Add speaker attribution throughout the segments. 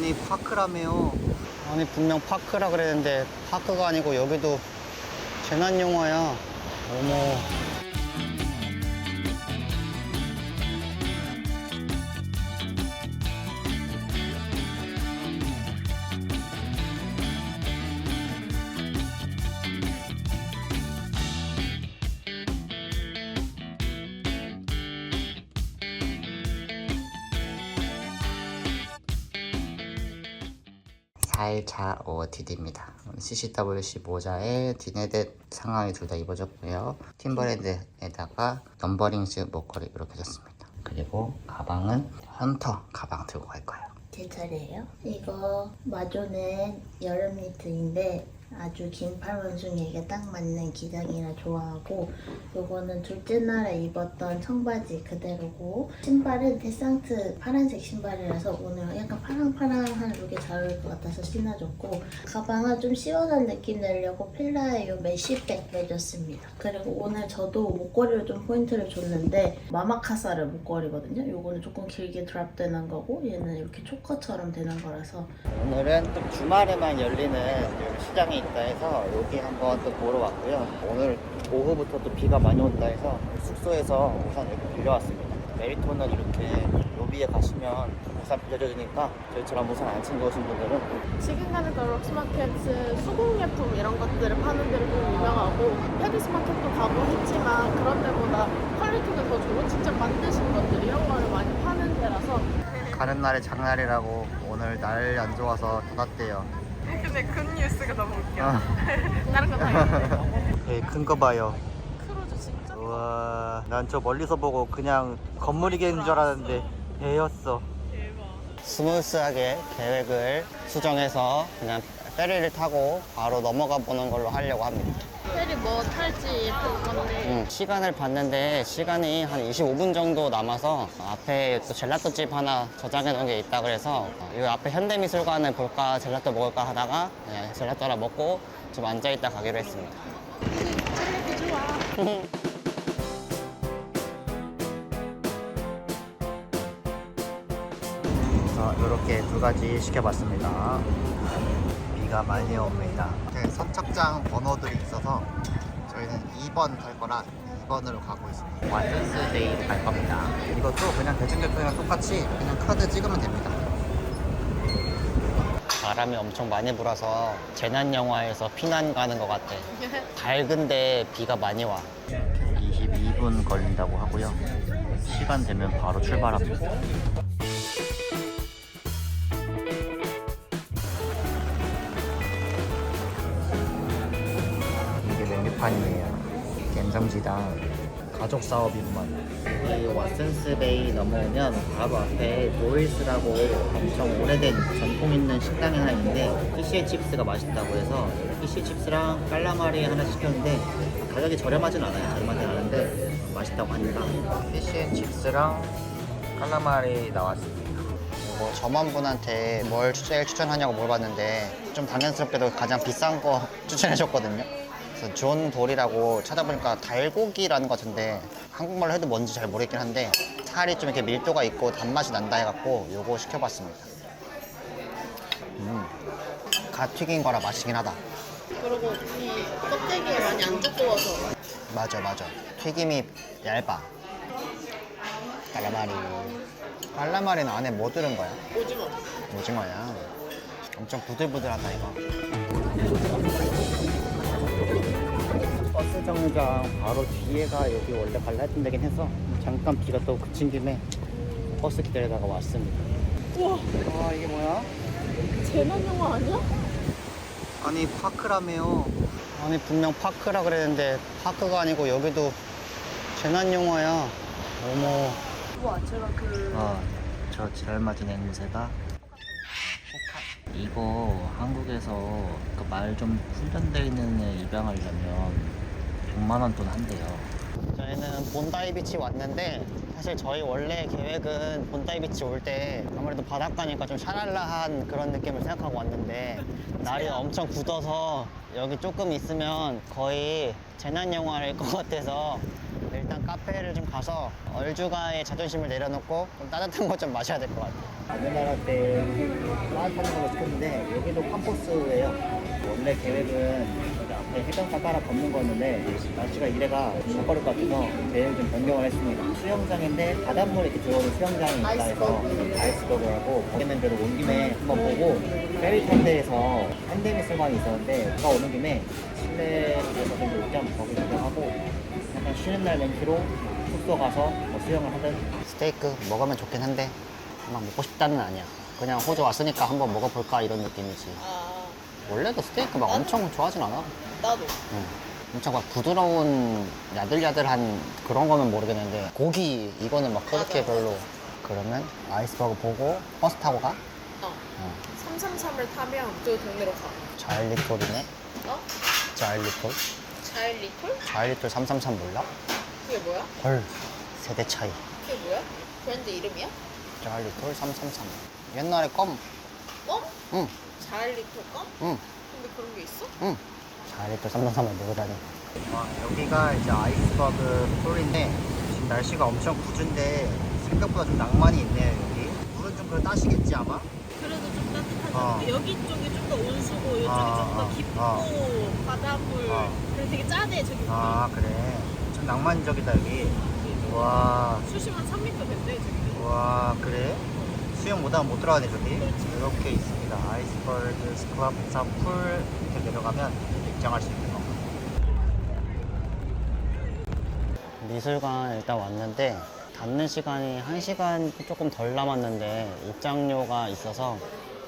Speaker 1: 아니 파크라며요.
Speaker 2: 아니 분명 파크라 그랬는데 파크가 아니고 여기도 재난영화야. 어머.
Speaker 1: 살차 OOTD입니다. CCWC 모자에 디네댓 상하이 둘 다 입어줬고요. 팀버랜드에다가 넘버링스 목걸이 이렇게 줬습니다. 그리고 가방은 헌터 가방 들고 갈 거예요.
Speaker 3: 제 차례예요. 이거 마조는 여름 니트인데 아주 긴팔 원숭이에게 딱 맞는 기장이라 좋아하고, 요거는 둘째 날에 입었던 청바지 그대로고, 신발은 데상트 파란색 신발이라서 오늘 약간 파랑파랑한 룩에 잘 어울릴 것 같아서 신어줬고, 가방은 좀 시원한 느낌 내려고 필라의 요 메쉬백 매줬습니다. 그리고 오늘 저도 목걸이를 좀 포인트를 줬는데 마마카사르 목걸이거든요. 요거는 조금 길게 드랍되는 거고, 얘는 이렇게 초커처럼 되는 거라서.
Speaker 2: 오늘은 또 주말에만 열리는 여기 시장이 있다 해서 여기 한번 또 보러 왔고요. 오늘 오후부터 또 비가 많이 온다 해서 숙소에서 우산 이렇게 빌려왔습니다. 메리토는 이렇게 로비에 가시면 우산 빌려주니까 저희처럼 우산 안 챙겨오신 분들은
Speaker 4: 지금 가는 그 럭스마켓 수공예품 이런 것들을 파는 데로 좀 유명하고, 페리스마켓도 가고 했지만 그런 데보다 퀄리티가 더 좋은 직접 만드신 것들 이런 거를 많이 파는 데라서.
Speaker 1: 가는 날에 장날이라고 오늘 날 안 좋아서 닫았대요.
Speaker 4: 근데 굿뉴스가 너무 웃겨. 다른 건 다 있는데
Speaker 1: 큰 거 봐요.
Speaker 4: 크루즈 진짜
Speaker 1: 우와, 난 저 멀리서 보고 그냥 건물이겠는 줄 알았는데 배였어.
Speaker 4: 대박.
Speaker 2: 스무스하게 계획을 수정해서 그냥 페리를 타고 바로 넘어가 보는 걸로 하려고 합니다.
Speaker 4: 페리 뭐 탈지 볼 건데
Speaker 2: 시간을 봤는데 시간이 한 25분 정도 남아서 앞에 또 젤라또집 하나 저장해 놓은 게 있다 그래서 이 앞에 현대미술관을 볼까 젤라또 먹을까 하다가 그냥 젤라또 하나 먹고 좀 앉아있다 가기로 했습니다.
Speaker 4: 젤라또 좋아.
Speaker 1: 이렇게 두 가지 시켜봤습니다. 비가 많이 옵니다. 선착장 번호들이 있어서 저희는 2번 탈 거라 2번으로 가고 있습니다. 왓슨스데이로 갈 겁니다. 이것도 그냥 대중교통이랑 똑같이 그냥 카드 찍으면 됩니다.
Speaker 2: 바람이 엄청 많이 불어서 재난영화에서 피난 가는 것 같아. 밝은데 비가 많이 와.
Speaker 1: 22분 걸린다고 하고요. 시간 되면 바로 출발합니다. 이게 메뉴판이에요. 갬성지당 가족 사업인만. 이 왓슨스베이 넘어오면 바로 앞에 도일스라고 엄청 오래된 전통 있는 식당이 하나 있는데 피쉬앤칩스가 맛있다고 해서 피쉬칩스랑 깔라마리 하나 시켰는데 가격이 저렴하진 않아요. 저렴하진 않은데 맛있다고 하니까 피쉬앤칩스랑 깔라마리 나왔습니다.
Speaker 2: 뭐 점원분한테 뭘 제일 추천하냐고 물어봤는데 좀 당연스럽게도 가장 비싼 거 추천해줬거든요. 그래서 존 돌이라고 찾아보니까 달고기라는 것 같은데 한국말로 해도 뭔지 잘 모르겠긴 한데 살이 좀 이렇게 밀도가 있고 단맛이 난다 해갖고 요거 시켜봤습니다. 갓 튀긴 거라 맛있긴 하다.
Speaker 4: 그리고 이 껍데기에 많이 안 두꺼워서.
Speaker 2: 맞아. 튀김이 얇아. 깔라마리. 깔라마리는 안에 뭐 들은 거야?
Speaker 4: 오징어.
Speaker 2: 오징어야. 엄청 부들부들하다 이거. 버스 정류장 바로 뒤에가 여기 원래 갈라 했던 데긴 해서 잠깐 비가 또 그친 김에 버스 기다리다가 왔습니다.
Speaker 4: 우와,
Speaker 2: 아 이게 뭐야?
Speaker 4: 재난영화 아니야?
Speaker 1: 아니 파크라며요.
Speaker 2: 아니 분명 파크라 그랬는데 파크가 아니고 여기도 재난영화야. 어머.
Speaker 4: 우와, 제가
Speaker 1: 저 제일 맞은 앵무새가 이거 한국에서 그 말 좀 훈련되어 있는 애 입양하려면 100만 원 돈 한대요.
Speaker 2: 저희는 본다이 비치 왔는데 사실 저희 원래 계획은 본다이 비치 올 때 아무래도 바닷가니까 좀 샤랄라한 그런 느낌을 생각하고 왔는데 날이 엄청 굳어서 여기 조금 있으면 거의 재난영화일 것 같아서 일단 카페를 좀 가서 얼주가의 자존심을 내려놓고 좀 따뜻한 거 좀 마셔야 될 것 같아요.
Speaker 1: 우리나라 때 따뜻한 걸로 시켰는데 여기도 팜코스예요. 원래 계획은 여기 앞에 해변가 따라 걷는 거였는데 날씨가 이래가 못 걸을 것 같아서 계획을 좀 변경을 했습니다. 수영장인데 바닷물에 이렇게 들어오는 수영장이 있다 해서 아이스버그라고 거기는 대로 온 김에 한번 보고 페리 탄 데에서 핸드미술관이 있었는데 누가 오는 김에 실내에서 좀 놀겸 거기 구경하고 약간 쉬는 날 렌트로 숙소 가서 뭐 수영을 하든.
Speaker 2: 스테이크 먹으면 좋긴 한데 막 먹고 싶다는 아니야. 그냥 호주 왔으니까 한번 먹어볼까 이런 느낌이지.
Speaker 4: 아,
Speaker 2: 원래도 스테이크 막 엄청 좋아하진 않아.
Speaker 4: 나도.
Speaker 2: 응. 엄청 막 부드러운 야들야들한 그런 거는 모르겠는데 고기 이거는 막 그렇게
Speaker 4: 맞아.
Speaker 2: 별로. 그러면 아이스버거 보고 버스 타고 가?
Speaker 4: 어.
Speaker 2: 어.
Speaker 4: 333을 타면 그 동네로 가.
Speaker 2: 자일리톨이네.
Speaker 4: 어?
Speaker 2: 자일리톨?
Speaker 4: 자일리톨?
Speaker 2: 자일리톨 333 몰라?
Speaker 4: 그게 뭐야?
Speaker 2: 헐 세대 차이.
Speaker 4: 그게 뭐야? 브랜드 이름이야?
Speaker 2: 자일리톨 333. 옛날에 껌.
Speaker 4: 껌?
Speaker 2: 응.
Speaker 4: 자일리톨 껌?
Speaker 2: 응.
Speaker 4: 근데 그런 게 있어?
Speaker 2: 응. 자일리톨 333을 모르다니.
Speaker 1: 여기가 이제 아이스버그 톨인데 지금 날씨가 엄청 굿은데 생각보다 좀 낭만이 있네요. 여기 물은 좀 그래 따시겠지 아마?
Speaker 4: 그래도 좀 따뜻하죠.
Speaker 1: 어.
Speaker 4: 근데 여기 쪽이 좀 더 온수고 이쪽이
Speaker 1: 아,
Speaker 4: 좀 더 깊고 바닷물 그리고 되게 짜대 저기
Speaker 1: 아 그래 좀 낭만적이다 여기. 우와
Speaker 4: 수심 한 3m 된대 저기.
Speaker 1: 우와 그래? 수영 못하면 못 들어가네 저기. 이렇게 있습니다. 아이스버그 스클럽사 풀 이렇게 내려가면 입장할 수 있는 거.
Speaker 2: 미술관 일단 왔는데 닫는 시간이 1시간 조금 덜 남았는데 입장료가 있어서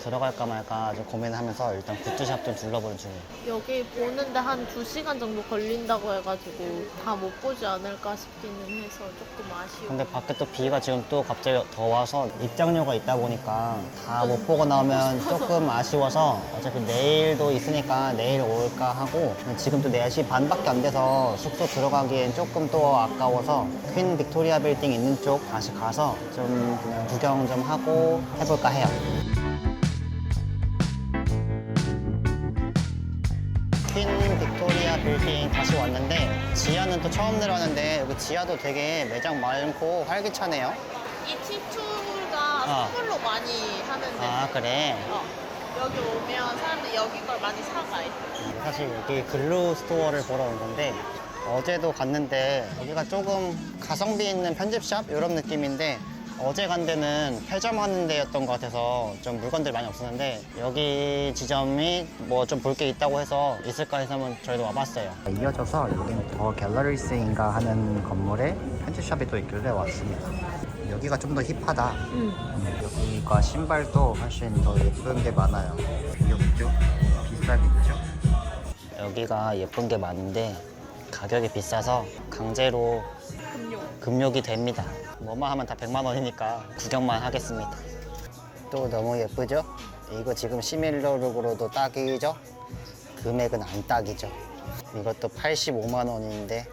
Speaker 2: 들어갈까 말까 좀 고민하면서 일단 굿즈샵 좀 둘러보는 중이에요.
Speaker 4: 여기 보는데 한 2시간 정도 걸린다고 해가지고 다 못 보지 않을까 싶기는 해서 조금 아쉬워.
Speaker 2: 근데 밖에 또 비가 지금 또 갑자기 더 와서 입장료가 있다 보니까 다 못 보고 나오면 조금 아쉬워서 어차피 내일도 있으니까 내일 올까 하고 지금 또 4시 반밖에 안 돼서 숙소 들어가기엔 조금 또 아까워서 퀸 빅토리아 빌딩 있는 쪽 다시 가서 좀 그냥 구경 좀 하고 해볼까 해요. 퀸 빅토리아 빌딩 다시 왔는데 지하는 또 처음 내려왔는데 여기 지하도 되게 매장 많고 활기차네요.
Speaker 4: 이 티툴가
Speaker 2: 아.
Speaker 4: 선물로 많이 하는데
Speaker 2: 아 그래?
Speaker 4: 여기 오면 사람들이 여기 걸 많이 사가요.
Speaker 2: 사실 여기 글루 스토어를 보러 온 건데 어제도 갔는데 여기가 조금 가성비 있는 편집샵 이런 느낌인데 어제 간 데는 폐점하는 데였던 것 같아서 좀 물건들이 많이 없었는데 여기 지점이 뭐 좀 볼 게 있다고 해서 있을까 해서 한번 저희도 와봤어요.
Speaker 1: 이어져서 여기는 더 갤러리스인가 하는 건물에 편집샵이 또 있길래 왔습니다. 여기가 좀 더 힙하다. 여기가 신발도 훨씬 더 예쁜 게 많아요. 귀엽죠? 비싸겠죠?
Speaker 2: 여기가 예쁜 게 많은데 가격이 비싸서 강제로 금욕이 됩니다. 뭐만 하면 다 100만 원이니까 구경만 하겠습니다. 또 너무 예쁘죠? 이거 지금 시밀러룩으로도 딱이죠? 금액은 안 딱이죠. 이것도 85만 원인데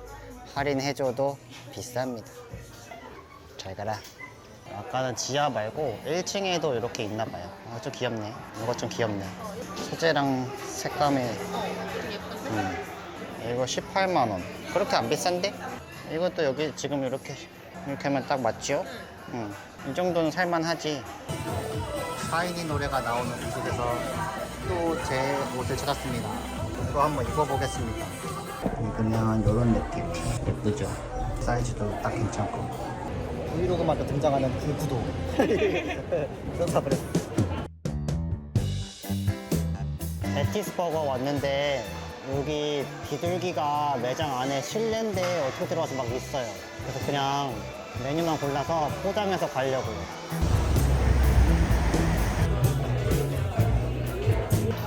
Speaker 2: 할인해줘도 비쌉니다. 잘 가라. 아까는 지하 말고 1층에도 이렇게 있나 봐요. 아, 좀 귀엽네. 이거 좀 귀엽네. 소재랑 색감이 이거 18만 원. 그렇게 안 비싼데? 이것도 여기 지금 이렇게 하면 딱 맞죠? 이 정도는 살만하지.
Speaker 1: 샤이니 노래가 나오는 곳에서 또 제 옷을 찾았습니다. 또 한번 입어보겠습니다. 입으면 이런 느낌. 예쁘죠? 사이즈도 딱 괜찮고. 브이로그만 또 등장하는 그 구도. 그런가 그랬어.
Speaker 2: 베티스버거 왔는데 여기 비둘기가 매장 안에 실내인데 어떻게 들어가서 막 있어요. 그래서 그냥 메뉴만 골라서 포장해서 가려고요.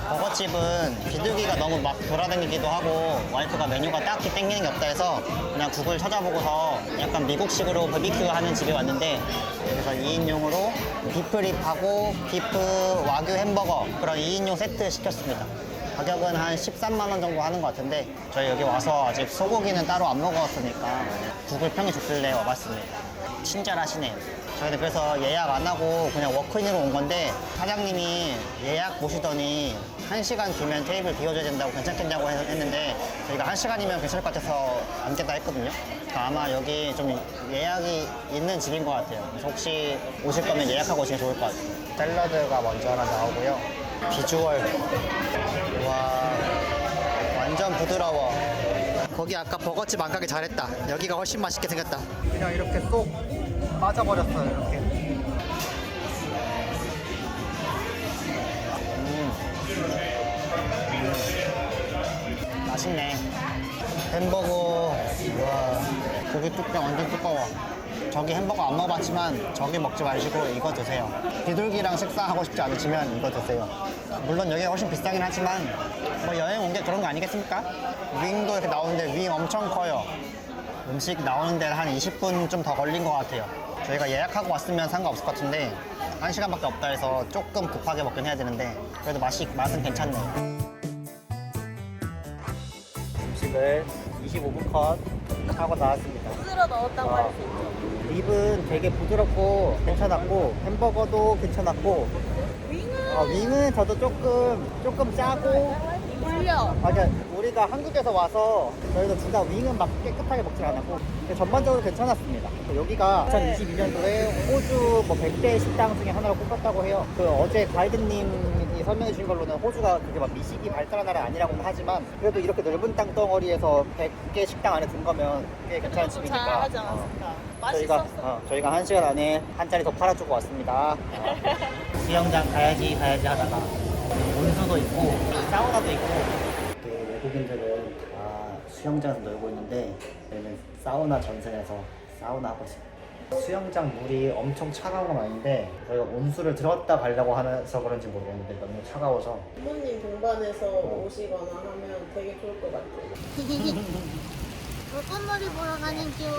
Speaker 2: 버거집은 비둘기가 너무 막 돌아다니기도 하고 와이프가 메뉴가 딱히 땡기는 게 없다 해서 그냥 구글 찾아보고서 약간 미국식으로 바비큐 하는 집에 왔는데 그래서 2인용으로 비프립하고 비프 와규 햄버거 그런 2인용 세트 시켰습니다. 가격은 한 13만 원 정도 하는 것 같은데 저희 여기 와서 아직 소고기는 따로 안 먹어봤으니까 구글 평이 좋길래 와봤습니다. 친절하시네요. 저희는 그래서 예약 안 하고 그냥 워크인으로 온 건데 사장님이 예약 보시더니 1시간 뒤면 테이블 비워줘야 된다고 괜찮겠냐고 했는데 저희가 1시간이면 괜찮을 것 같아서 앉겠다 했거든요. 그러니까 아마 여기 좀 예약이 있는 집인 것 같아요. 그래서 혹시 오실 거면 예약하고 오시면 좋을 것 같아요. 샐러드가 먼저 하나 나오고요. 비주얼. 와, 완전 부드러워. 거기 아까 버거집 안 가길 잘했다. 여기가 훨씬 맛있게 생겼다. 그냥 이렇게 쏙 빠져버렸어요. 이렇게. 맛있네. 햄버거. 와, 고기 뚜껑 완전 두꺼워. 저기 햄버거 안 먹어봤지만 저기 먹지 마시고 이거 드세요. 비둘기랑 식사하고 싶지 않으시면 이거 드세요. 물론 여기가 훨씬 비싸긴 하지만 뭐 여행 온 게 그런 거 아니겠습니까? 윙도 이렇게 나오는데 윙 엄청 커요. 음식 나오는 데는 한 20분 좀 더 걸린 것 같아요. 저희가 예약하고 왔으면 상관없을 것 같은데 1시간밖에 없다 해서 조금 급하게 먹긴 해야 되는데 그래도 맛은 괜찮네요. 음식을 25분 컷 하고 나왔습니다.
Speaker 4: 쓸어 넣었다고 할 수 있죠.
Speaker 1: 립은 되게 부드럽고 괜찮았고 햄버거도 괜찮았고 윙은 저도 조금 짜고
Speaker 4: 물려.
Speaker 1: 맞아. 우리가 한국에서 와서 저희도 둘 다 윙은 막 깨끗하게 먹지 않았고 전반적으로 괜찮았습니다. 여기가 2022년도에 호주 뭐 100대 식당 중에 하나로 꼽혔다고 해요. 그 어제 가이드님이 설명해 주신 걸로는 호주가 그게 막 미식이 발달한 나라 아니라고는 하지만 그래도 이렇게 넓은 땅덩어리에서 100개 식당 안에 든 거면 꽤 괜찮은 집이니까
Speaker 4: 잘하지 않았을까. 맛있었어.
Speaker 1: 저희가 1시간 안에 한 자리 더 팔아주고 왔습니다. 수영장 가야지 하다가 온수도 있고 사우나도 있고 외국인들은 다 수영장에서 놀고 있는데 저희는 사우나 전선에서 사우나 하고 있어요. 수영장 물이 엄청 차가운 건 아닌데 저희가 온수를 들었다 가려고 해서 그런지 모르겠는데 너무 차가워서
Speaker 4: 부모님 동반해서 오시거나 하면 되게 좋을 것 같아요.
Speaker 3: 불꽃놀이 보러 가는 중.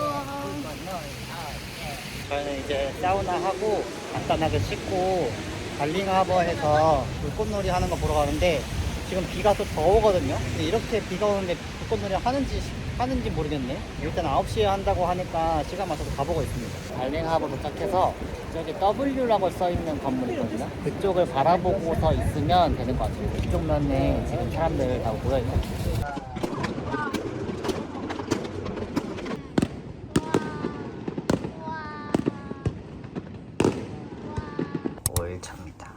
Speaker 1: 저희는 이제 사우나 하고 간단하게 씻고 달링하버에서 불꽃놀이 하는 거 보러 가는데 지금 비가 또 더우거든요. 근데 이렇게 비가 오는데 불꽃놀이 하는지 모르겠네. 일단 9시에 한다고 하니까 시간 맞춰서 가보고 있습니다. 달링하버 도착해서 저기 W라고 써있는 건물이 있거든요. 그쪽을 바라보고서 있으면 되는 것 같아요. 이쪽 면에 지금 사람들 다 모여있거든요. 오일차입니다.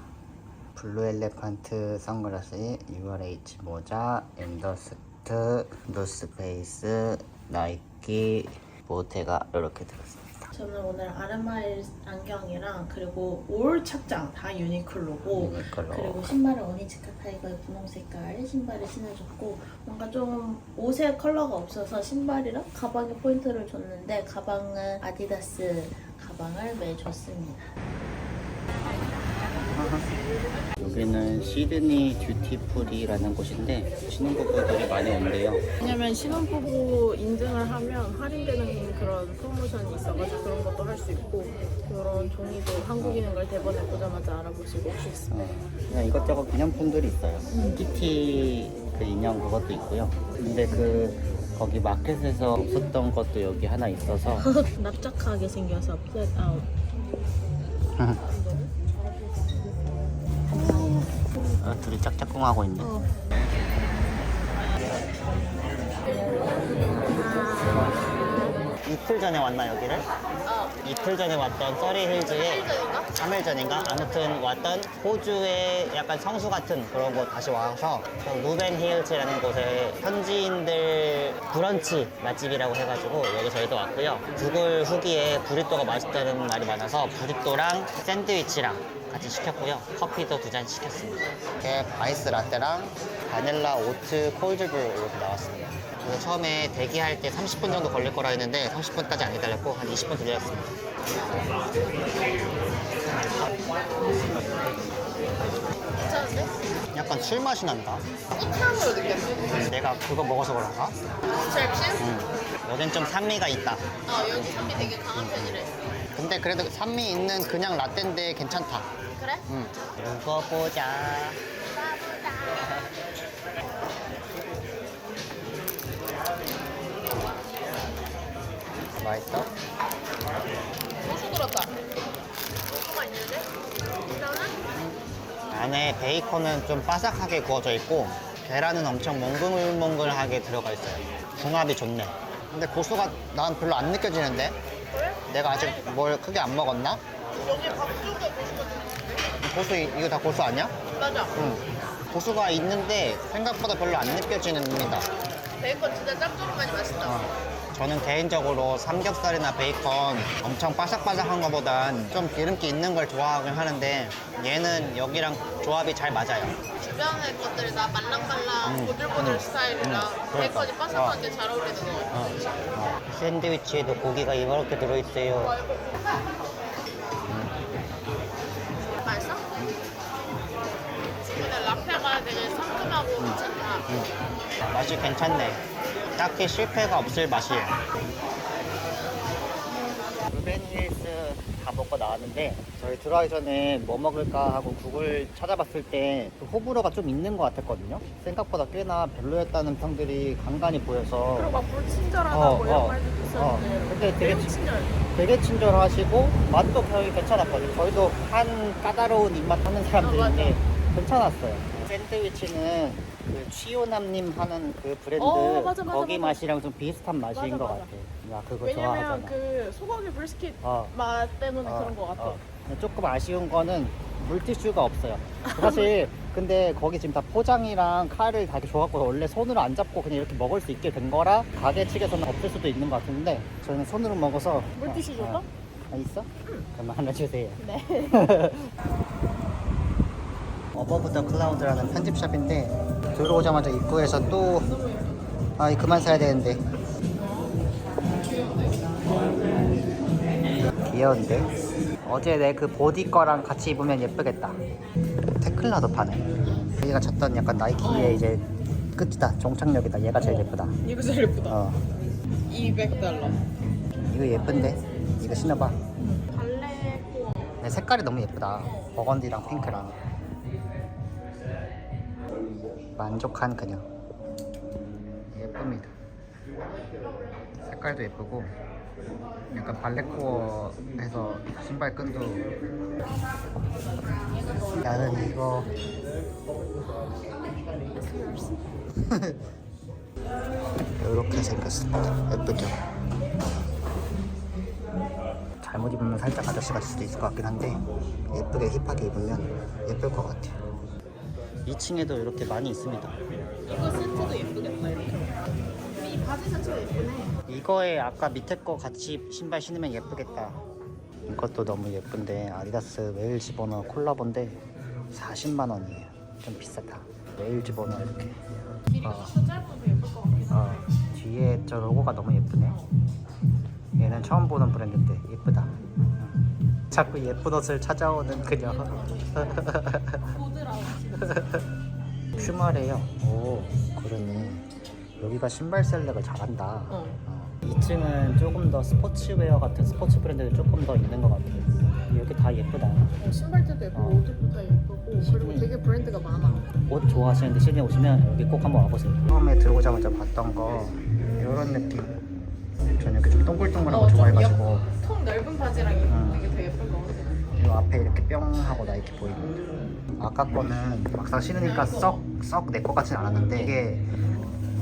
Speaker 1: 블루 엘레판트 선글라스에 URH 모자, 엔더스트, 노스페이스, 나이키, 보테가 이렇게 들었습니다.
Speaker 3: 저는 오늘 아르마일 안경이랑 그리고 올 착장 다 유니클로고
Speaker 1: 유니클로.
Speaker 3: 그리고 신발은 오니츠카 타이거의 분홍 색깔 신발을 신어줬고 뭔가 좀 옷에 컬러가 없어서 신발이랑 가방에 포인트를 줬는데 가방은 아디다스 가방을 매줬습니다.
Speaker 1: 여기는 시드니 듀티프리라는 곳인데 신혼부부들이 많이 온대요.
Speaker 4: 왜냐면 신혼부부 인증을 하면 할인되는 그런 프로모션이 있어가지고 그런 것도 할 수 있고 그런 종이도 한국인인 걸 대본에 보자마자 알아보시고 올 수 있습니다.
Speaker 1: 그냥 이것저것 기념품들이 있어요. 키티 그 인형 그것도 있고요. 근데 거기 마켓에서 없었던 것도 여기 하나 있어서
Speaker 4: 납작하게 생겨서 플랫 아웃.
Speaker 1: 둘이 짝짝꿍하고 있네. 이틀 전에 왔나 여기를? 이틀 전에 왔던 서리힐즈에 3일 전인가? 아무튼 왔던 호주의 약간 성수 같은 그런 곳 다시 와서 루벤힐즈라는 곳에 현지인들 브런치 맛집이라고 해가지고 여기 저희도 왔고요. 구글 후기에 부리또가 맛있다는 말이 많아서 부리또랑 샌드위치랑 같이 시켰고요. 커피도 2잔 시켰습니다.
Speaker 2: 이렇게 아이스 라떼랑 바닐라 오트 콜드브루 이렇게 나왔습니다. 그래서 처음에 대기할 때 30분 정도 걸릴 거라 했는데 30분까지 안 기다렸고 한 20분 기다렸습니다.
Speaker 4: 괜찮은데?
Speaker 2: 약간 술 맛이 난다.
Speaker 4: 꽃향으로 느꼈어.
Speaker 2: 내가 그거 먹어서 그런가?
Speaker 4: 셀프?
Speaker 2: 여긴 좀 산미가 있다.
Speaker 4: 여기 산미 되게 강한 편이래.
Speaker 2: 근데 그래도 산미 있는 그냥 라떼인데 괜찮다.
Speaker 4: 그래?
Speaker 2: 이거 보자. 맛있어?
Speaker 4: 소스 들었다. 소스가 있는데? 일단은
Speaker 2: 안에 베이컨은 좀 바삭하게 구워져 있고 계란은 엄청 몽글몽글하게 들어가 있어요. 궁합이 좋네. 근데 고수가 난 별로 안 느껴지는데?
Speaker 4: 그래?
Speaker 2: 내가 아직 뭘 크게 안 먹었나?
Speaker 4: 여기 밥 쪽에 고수가 들어있는데?
Speaker 2: 고수 이거 다 고수 아니야?
Speaker 4: 맞아.
Speaker 2: 응. 고수가 있는데 생각보다 별로 안 느껴지는입니다.
Speaker 4: 베이컨 진짜 짭조름하니 맛있다.
Speaker 2: 저는 개인적으로 삼겹살이나 베이컨 엄청 바삭바삭한 것보단 좀 기름기 있는 걸 좋아하긴 하는데 얘는 여기랑 조합이 잘 맞아요.
Speaker 4: 주변의 것들이 다 말랑말랑 보들보들 스타일이랑
Speaker 2: 그러니까.
Speaker 4: 베이컨이 바삭한 게 잘 어울리는 것 같아.
Speaker 2: 샌드위치에도 고기가 이렇게 들어있어요.
Speaker 4: 맛있어? 근데 라페가 되게 상큼하고 괜찮다.
Speaker 2: 맛이 괜찮네. 딱히 실패가 없을 맛이에요.
Speaker 1: 루벤힐스 다 먹고 나왔는데 저희 들어가기 전에 뭐 먹을까 하고 구글 찾아봤을 때 그 호불호가 좀 있는 것 같았거든요. 생각보다 꽤나 별로였다는 평들이 간간히 보여서
Speaker 4: 그리고 막 불친절하다고 이런 말도 있었는데
Speaker 1: 근데 되게
Speaker 4: 매우 친절.
Speaker 1: 되게 친절하시고 맛도 거의 괜찮았거든요. 저희도 한 까다로운 입맛 하는 사람들인데 괜찮았어요. 샌드위치는 그 취요남님 하는 그 브랜드
Speaker 4: 맞아,
Speaker 1: 거기
Speaker 4: 맞아.
Speaker 1: 맛이랑 좀 비슷한 맛인
Speaker 4: 맞아,
Speaker 1: 것
Speaker 4: 맞아.
Speaker 1: 같아. 나 그거
Speaker 4: 왜냐면
Speaker 1: 좋아하잖아.
Speaker 4: 그 소고기 브리스킷
Speaker 1: 어.
Speaker 4: 맛 때문에 그런 것 같아.
Speaker 1: 근데 조금 아쉬운 거는 물티슈가 없어요. 사실 근데 거기 지금 다 포장이랑 칼을 다 이렇게 줘갖고 원래 손으로 안 잡고 그냥 이렇게 먹을 수 있게 된 거라 가게 측에서는 없을 수도 있는 것 같은데 저희는 손으로 먹어서
Speaker 4: 물티슈 줄까?
Speaker 1: 있어? 그러면 하나 주세요.
Speaker 4: 네.
Speaker 1: 어버브 더 클라우드라는 편집샵인데 들어오자마자 입구에서 또 그만 사야 되는데 귀여운데 어제 내 그 보디 거랑 같이 입으면 예쁘겠다. 테클라도 파네. 여기가 쳤던 약간 나이키의 이제 끝이다. 종착역이다. 얘가 제일 예쁘다.
Speaker 4: 이거 제일 예쁘다. $200.
Speaker 1: 이거 예쁜데 이거 신어봐.
Speaker 4: 발레 코어.
Speaker 1: 내 색깔이 너무 예쁘다. 버건디랑 핑크랑 만족한 그녀. 예쁩니다. 색깔도 예쁘고 약간 발레코어 해서 신발끈도 나는 이거 이렇게 생겼습니다. 예쁘죠? 잘못 입으면 살짝 아저씨 같을 수도 있을 것 같긴 한데 예쁘게 힙하게 입으면 예쁠 것 같아요. 2층에도 이렇게 많이 있습니다.
Speaker 4: 이거 세트도 예쁘겠다 이렇게. 이 바지 자체가 예쁘네.
Speaker 1: 이거에 아까 밑에 거 같이 신발 신으면 예쁘겠다. 이것도 너무 예쁜데 아디다스 웨일 집어넣어 콜라보인데 40만 원이에요. 좀 비싸다. 웨일 집어넣어 이렇게.
Speaker 4: 길이가 더 짧아서 예쁠 것 같긴 해.
Speaker 1: 뒤에 저 로고가 너무 예쁘네. 얘는 처음 보는 브랜드인데 예쁘다. 자꾸 예쁜 옷을 찾아오는 그녀.
Speaker 4: 보드라고.
Speaker 1: 퓨마래요. 오, 그러네. 여기가 신발 셀렉을 잘한다. 2층은 조금 더 스포츠웨어 같은 스포츠 브랜드들이 조금 더 있는 것 같아요. 여기 다 예쁘다.
Speaker 4: 신발들도 예쁘고 옷도 다 예쁘고 그리고 되게 브랜드가 많아.
Speaker 1: 옷 좋아하시는데 시드니 오시면 여기 꼭 한번 와보세요. 처음에 들어오자마자 봤던 거 이런 느낌. 저는 이렇게 좀 동글동글한 거 좋아해가지고
Speaker 4: 통 넓은 바지랑 입는 게 되게 예쁠 것 같아.
Speaker 1: 이 앞에 이렇게 뿅 하고 나이키 보이는. 아까 거는 막상 신으니까 썩 내 것 같진 않았는데 이게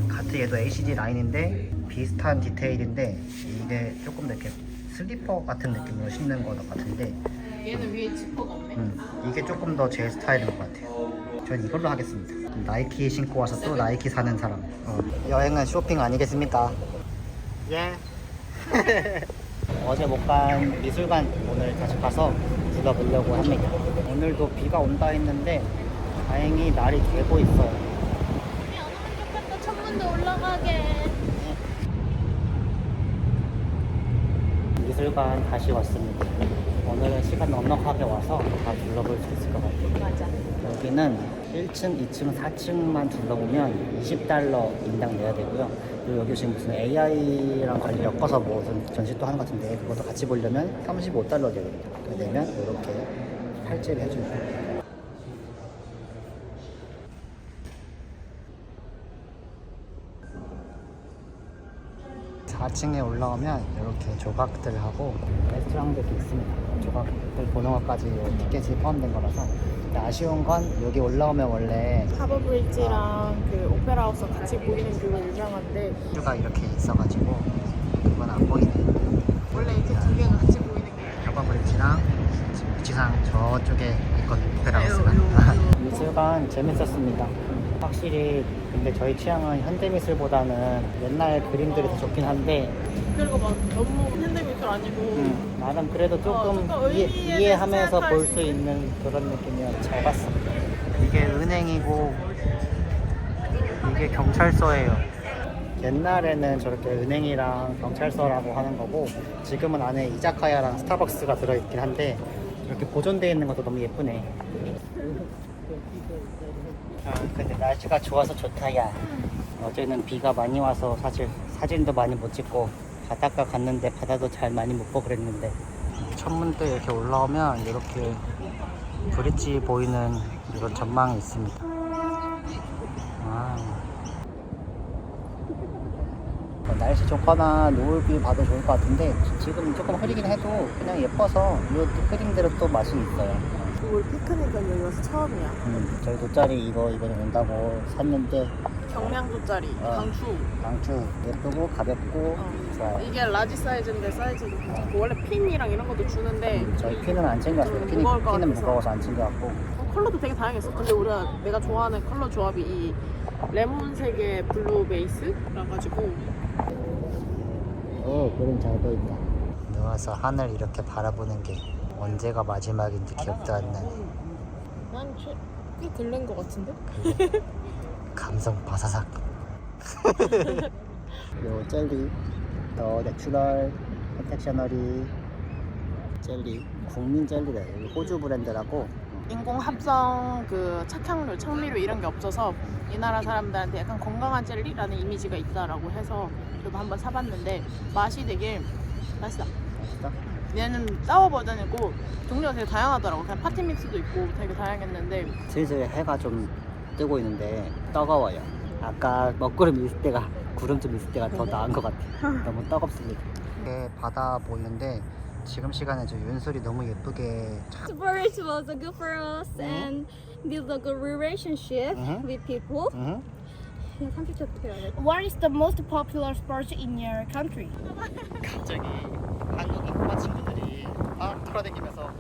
Speaker 1: 같은 얘도 ACG 라인인데 비슷한 디테일인데 이게 조금 더 이렇게 슬리퍼 같은 느낌으로 신는 거 같은데
Speaker 4: 얘는 위에 지퍼가 없네.
Speaker 1: 이게 조금 더 제 스타일인 것 같아요. 전 이걸로 하겠습니다. 나이키 신고 와서 또 나이키 사는 사람. 여행은 쇼핑 아니겠습니까? 예. 어제 못 간 미술관 오늘 다시 가서 둘러보려고 합니다. 오늘도 비가 온다 했는데 다행히 날이 개고 있어요.
Speaker 4: 좋겠다. 창문도 올라가게.
Speaker 1: 미술관 다시 왔습니다. 오늘은 시간 넉넉하게 와서 다 둘러볼 수 있을 것 같아요.
Speaker 4: 맞아.
Speaker 1: 여기는 1층, 2층, 4층만 둘러보면 $20 인당 내야 되고요. 그리고 여기 지금 무슨 AI랑 관련 엮어서 무슨 전시 또 하는 것 같은데 그것도 같이 보려면 $35 내야 됩니다. 내면 이렇게 팔찌를 해줍니다. 4층에 올라오면 이렇게 조각들 하고 레스토랑들도 있습니다. 조각들 보는 것까지 티켓이 포함된 거라서. 근데 아쉬운 건 여기 올라오면 원래
Speaker 4: 하버 브릿지랑 그 오페라 하우스 같이 보이는 뷰가 유명한데
Speaker 1: 뷰가 이렇게 있어가지고 그건 안 보이네.
Speaker 4: 원래 이렇게 두 개가 같이 보이는 게
Speaker 1: 하버 브릿지랑 위치상 저쪽에 재밌거든 페랑스가. 미술관 재밌었습니다. 확실히 근데 저희 취향은 현대미술보다는 옛날 그림들이 더 좋긴 한데
Speaker 4: 그리고 막 너무 현대미술 아니고
Speaker 1: 나는 그래도 조금
Speaker 4: 조금 의미에
Speaker 1: 이해하면서
Speaker 4: 대해서
Speaker 1: 볼
Speaker 4: 생각할
Speaker 1: 수
Speaker 4: 수
Speaker 1: 있는 그런 느낌이어서 잘 봤어. 이게 은행이고 이게 경찰서예요. 옛날에는 저렇게 은행이랑 경찰서라고 하는 거고 지금은 안에 이자카야랑 스타벅스가 들어있긴 한데 이렇게 보존되어 있는 것도 너무 예쁘네. 근데 날씨가 좋아서 좋다 야. 어제는 비가 많이 와서 사실 사진도 많이 못 찍고 바닷가 갔는데 바다도 잘 많이 못 보고 그랬는데 천문대 이렇게 올라오면 이렇게 브릿지 보이는 이런 전망이 있습니다. 날씨 좋거나 노을비 봐도 좋을 것 같은데 지금 조금 흐리긴 해도 그냥 예뻐서 이 그림대로 또 맛이 있어요.
Speaker 4: 우리 피크닉은 여기 와서 처음이야.
Speaker 1: 저희 돗자리 이번에 온다고 샀는데
Speaker 4: 경량돗자리,
Speaker 1: 어. 강추 예쁘고 가볍고 좋아요.
Speaker 4: 이게 라지 사이즈인데 사이즈도 괜찮고 원래 핀이랑 이런 것도 주는데
Speaker 1: 저희 피는 안 챙겨왔어요.
Speaker 4: 좀
Speaker 1: 피는
Speaker 4: 무거울 것 같아서.
Speaker 1: 무거워서 안 챙겨왔고
Speaker 4: 컬러도 되게 다양했어. 근데 내가 좋아하는 컬러 조합이 이 레몬색의 블루 베이스라 가지고
Speaker 1: 그림 잘 보인다. 누워서 하늘 이렇게 바라보는 게 언제가 마지막인지 기억도 안 나네.
Speaker 4: 난꽤 들른 것 같은데?
Speaker 1: 그래. 감성 바사삭. 요 젤리 더 내추럴 컨텍셔너리 젤리 국민 젤리래. 호주 브랜드라고.
Speaker 4: 인공 합성 그 착향료, 청미료 이런 게 없어서 이 나라 사람들한테 약간 건강한 젤리라는 이미지가 있다라고 해서 저도 한번 사봤는데 맛이 되게 맛있다.
Speaker 1: 맛있다?
Speaker 4: 얘는 사워 버전이고 종류가 되게 다양하더라고. 그냥 파티 믹스도 있고 되게 다양했는데
Speaker 1: 슬슬 해가 좀 뜨고 있는데 뜨거워요. 아까 먹구름 있을 때가 구름 좀 있을 때가 더 나은 것 같아. 너무 뜨겁습니다. 이게 바다 보이는데 지금 시간에 저 윤설이 너무 예쁘게
Speaker 5: For it was good for us and build a good relationship with people. 그냥 30초 어떻게 해야 돼?
Speaker 6: What is the most popular sport in your country?
Speaker 1: 갑자기 한국인 꼬마 친구들이 돌아다니면서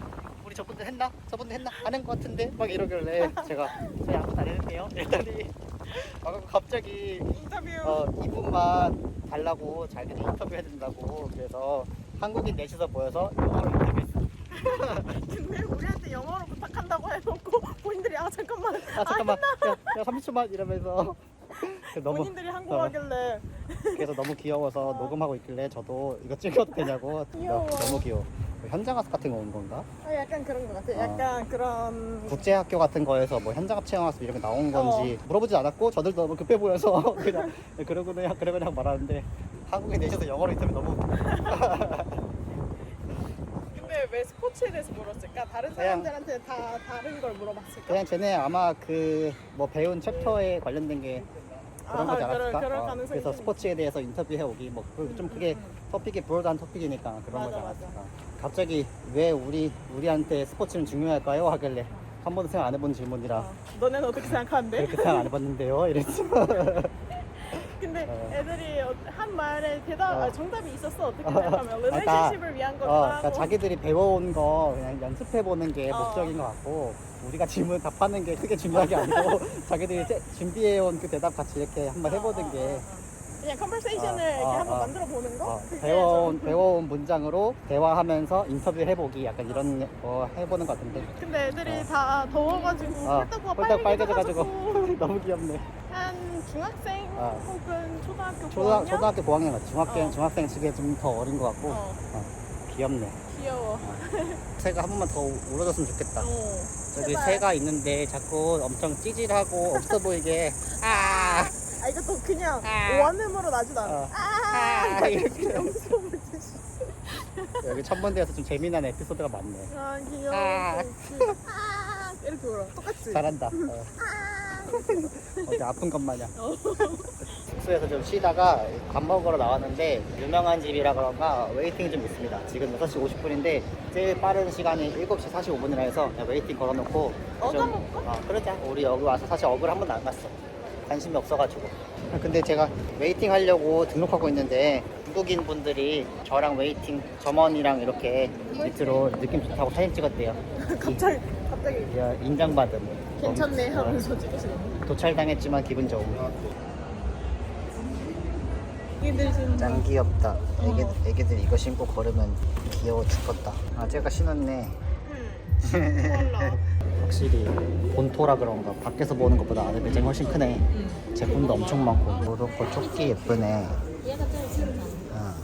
Speaker 1: 우리 저분들 했나? 저분들 했나? 안 한 것 같은데? 막 이러길래 제가 저희 아무도 안 했는데요? 이랬더니 갑자기
Speaker 4: 인터뷰
Speaker 1: 이분만 달라고 자기들이 인터뷰 해준다고 그래서 한국인 넷이서 모여서 영어로 인터뷰했어.
Speaker 4: 근데 우리한테 영어로 부탁한다고 해놓고 본인들이 잠깐만
Speaker 1: 잠깐만 야 30초만 이러면서 너무
Speaker 4: 본인들이 한국어 하길래
Speaker 1: 그래서 너무 귀여워서 녹음하고 있길래 저도 이거 찍어도 되냐고.
Speaker 4: 귀여워.
Speaker 1: 너무 귀여워. 현장학습 같은 거 온 건가?
Speaker 4: 약간 그런 것 같아. 약간 그런
Speaker 1: 국제학교 같은 거에서 뭐 현장학 체험학습 이런 게 나온 건지 물어보지 않았고 저들도 너무 급해 보여서 그냥 그러고 말하는데 한국에 내셔서 영어로 인터뷰 너무 웃겨.
Speaker 4: 근데 왜 스포츠에 대해서 물었을까? 다른
Speaker 1: 그냥-
Speaker 4: 사람들한테 다 다른 걸 물어봤을까?
Speaker 1: 그냥 쟤네 아마 그 뭐 배운 챕터에 관련된 게 그런 거지 않았을까?
Speaker 4: 그럴 가능성이
Speaker 1: 그래서
Speaker 4: 있겠네.
Speaker 1: 스포츠에 대해서 인터뷰해 오기 뭐 좀 그게 토픽이 브로드한 토픽이니까 그런 거지
Speaker 4: 맞아,
Speaker 1: 않았을까? 갑자기 왜 우리한테 스포츠는 중요할까요? 하길래 한 번도 생각 안 해본 질문이라
Speaker 4: 너네는 어떻게 생각하는데?
Speaker 1: 그렇게 생각 안 해봤는데요? 이랬지.
Speaker 4: 근데
Speaker 1: 어.
Speaker 4: 애들이 한 말에 정답이 있었어. 어떻게
Speaker 1: 그러니까
Speaker 4: 생각하면 릴레이션십을 위한 거기도
Speaker 1: 그러니까
Speaker 4: 하고
Speaker 1: 자기들이 배워온 거 그냥 연습해 보는 게
Speaker 4: 어.
Speaker 1: 목적인 것 같고 우리가 질문 답하는 게 크게 중요한 게 아니고 자기들이 준비해온 그 대답 같이 이렇게 한번 해보는 게
Speaker 4: 그냥 컨버세이션을 이렇게 한번 만들어 보는 거? 그게
Speaker 1: 배워온 문장으로 대화하면서 인터뷰 해보기 약간 이런 거 해보는 것 같은데
Speaker 4: 근데 애들이 다 더워가지고 홀딱구가
Speaker 1: 홀딱 빨개져가지고
Speaker 4: 빨개져가지고
Speaker 1: 너무 귀엽네.
Speaker 4: 한 중학생 혹은 초등학교
Speaker 1: 초등학교 고학년 같아. 중학생 측에 좀 더 어린 것 같고
Speaker 4: 어,
Speaker 1: 귀엽네.
Speaker 4: 귀여워.
Speaker 1: 새가 한 번만 더 울어줬으면 좋겠다. 여기
Speaker 4: 제발.
Speaker 1: 새가 있는데 자꾸 엄청 찌질하고 없어 보이게
Speaker 4: 이것도 그냥
Speaker 1: 아.
Speaker 4: 원음으로 나지도 않아.
Speaker 1: 이렇게
Speaker 4: 영수 물듯이.
Speaker 1: 여기 천문대에서 좀 재미난 에피소드가 많네.
Speaker 4: 귀여워.
Speaker 1: 아.
Speaker 4: 이렇게 울어. 똑같지?
Speaker 1: 잘한다. 어디 아픈 것 마냥. 숙소에서 좀 쉬다가 밥 먹으러 나왔는데 유명한 집이라 그런가 웨이팅이 좀 있습니다. 지금 6시 50분인데 제일 빠른 시간이 7시 45분이라 해서 그냥 웨이팅 걸어놓고
Speaker 4: 어가 먹을까?
Speaker 1: 그러자. 우리 여기 와서 사실 어글 한 번도 안 갔어. 관심이 없어가지고. 근데 제가 웨이팅 하려고 등록하고 있는데 중국인 분들이 저랑 웨이팅 점원이랑 이렇게 밑으로 느낌 좋다고 사진 찍었대요.
Speaker 4: 갑자기
Speaker 1: 야, 인정받음.
Speaker 4: 괜찮네 하면서 찍으시는 거.
Speaker 1: 도찰당했지만 기분 좋음.
Speaker 4: 얘들 진짜
Speaker 1: 짱 귀엽다. 애기들 이거 신고 걸으면 귀여워 죽겠다. 아 제가 신었네. 확실히 본토라 그런가 밖에서 보는 것보다 안에 매장이 훨씬 크네. 제품도 엄청 많고. 요렇게 조끼 예쁘네.
Speaker 5: 얘가 제일 괜찮아.
Speaker 1: 어.